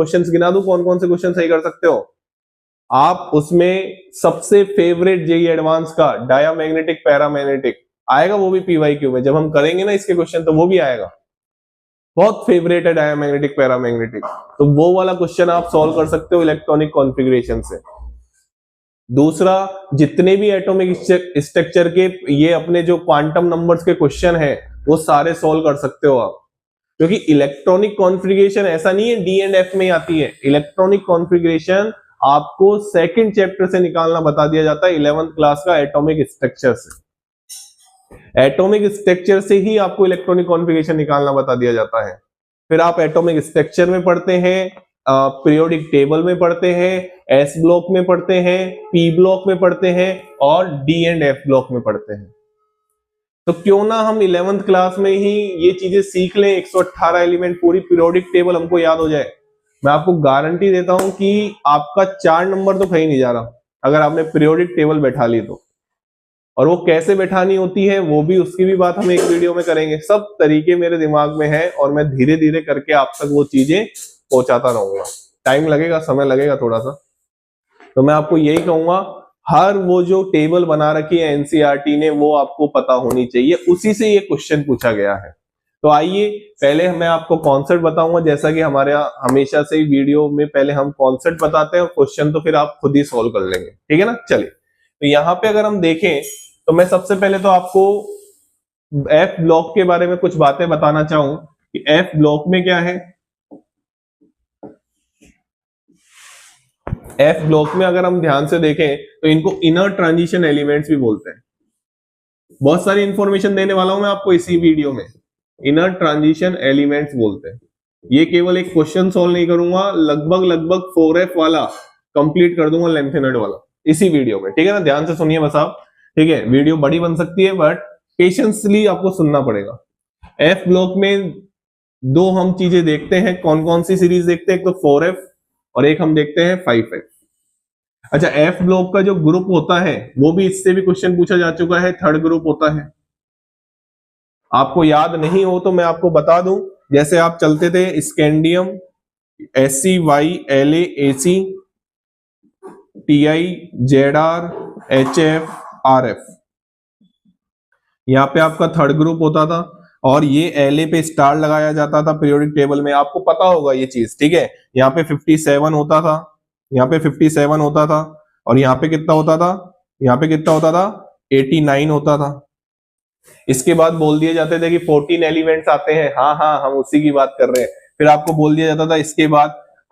Questions गिना दूं कौन कौन से क्वेश्चन सही कर सकते हो आप। उसमें सबसे फेवरेट जेई एडवांस का डायामैग्नेटिक पैरामैग्नेटिक आएगा, वो भी पीवाईक्यू में जब हम करेंगे ना इसके क्वेश्चन तो वो भी आएगा। बहुत फेवरेट है डायामैग्नेटिक पैरामैग्नेटिक, तो वो वाला क्वेश्चन आप सॉल्व कर सकते हो इलेक्ट्रॉनिक कॉन्फ़िगरेशन से। दूसरा, जितने भी एटॉमिक स्ट्रक्चर के ये अपने जो क्वांटम नंबर्स के क्वेश्चन है वो सारे सॉल्व कर सकते हो आप, क्योंकि इलेक्ट्रॉनिक कॉन्फ़िगरेशन ऐसा नहीं है डी एंड एफ में आती है। इलेक्ट्रॉनिक कॉन्फ़िगरेशन आपको सेकंड चैप्टर से निकालना बता दिया जाता है 11th क्लास का एटॉमिक स्ट्रक्चर से। एटॉमिक स्ट्रक्चर से ही आपको इलेक्ट्रॉनिक कॉन्फ़िगरेशन निकालना बता दिया जाता है। फिर आप एटॉमिक स्ट्रक्चर में पढ़ते हैं, पीरियोडिक टेबल में पढ़ते हैं, एस ब्लॉक में पढ़ते हैं, पी ब्लॉक में पढ़ते हैं और डी एंड एफ ब्लॉक में पढ़ते हैं। तो क्यों ना हम 11th क्लास में ही ये चीजें सीख लें, 118 एलिमेंट पूरी पीरियोडिक टेबल हमको याद हो जाए। मैं आपको गारंटी देता हूं कि आपका 4 नंबर तो कहीं नहीं जा रहा अगर आपने पीरियोडिक टेबल बैठा ली तो। और वो कैसे बैठानी होती है वो भी, उसकी भी बात हम एक वीडियो में करेंगे। सब तरीके मेरे दिमाग में है और मैं धीरे धीरे करके आप तक वो चीजें पहुंचाता रहूंगा। टाइम लगेगा, समय लगेगा थोड़ा सा। तो मैं आपको यही कहूंगा, हर वो जो टेबल बना रखी है एनसीईआरटी ने वो आपको पता होनी चाहिए, उसी से ये क्वेश्चन पूछा गया है। तो आइए पहले मैं आपको कॉन्सेप्ट बताऊंगा, जैसा कि हमारे हमेशा से ही वीडियो में पहले हम कॉन्सेप्ट बताते हैं और क्वेश्चन तो फिर आप खुद ही सोल्व कर लेंगे, ठीक है ना। चलिए, तो यहाँ पे अगर हम देखें तो मैं सबसे पहले तो आपको एफ ब्लॉक के बारे में कुछ बातें बताना चाहूं कि एफ ब्लॉक में क्या है। एफ ब्लॉक में अगर हम ध्यान से देखें तो इनको इनर ट्रांजिशन एलिमेंट्स भी बोलते हैं। बहुत सारी इंफॉर्मेशन देने वाला हूं मैं आपको इसी वीडियो में। इनर ट्रांजिशन एलिमेंट्स बोलते हैं। ये केवल एक क्वेश्चन सॉल्व नहीं करूंगा, लगभग 4F वाला कंप्लीट कर दूंगा, लेंथेनड वाला, इसी वीडियो में, ठीक है ना। ध्यान से सुनिए बस आप, ठीक है। वीडियो बड़ी बन सकती है बट पेशेंसली आपको सुनना पड़ेगा। एफ ब्लॉक में दो हम चीजें देखते हैं, कौन कौन सी सीरीज देखते हैं, एक तो 4F और एक हम देखते हैं 5F। अच्छा, एफ ब्लॉक का जो ग्रुप होता है वो भी इससे भी क्वेश्चन पूछा जा चुका है, थर्ड ग्रुप होता है। आपको याद नहीं हो तो मैं आपको बता दूं, जैसे आप चलते थे scandium SCY LA AC TI ZR HF RF, यहाँ पे आपका थर्ड ग्रुप होता था और ये LA पे स्टार लगाया जाता था पीरियोडिक टेबल में, आपको पता होगा ये चीज, ठीक है। यहाँ पे 57 होता था, यहाँ पे 57 होता था और यहाँ पे कितना होता था, यहाँ पे कितना होता था, 89 होता था। इसके बाद बोल दिए जाते थे कि 14 एलिमेंट्स आते हैं, हाँ हाँ हम उसी की बात कर रहे हैं। फिर आपको बोल दिया जाता था इसके बाद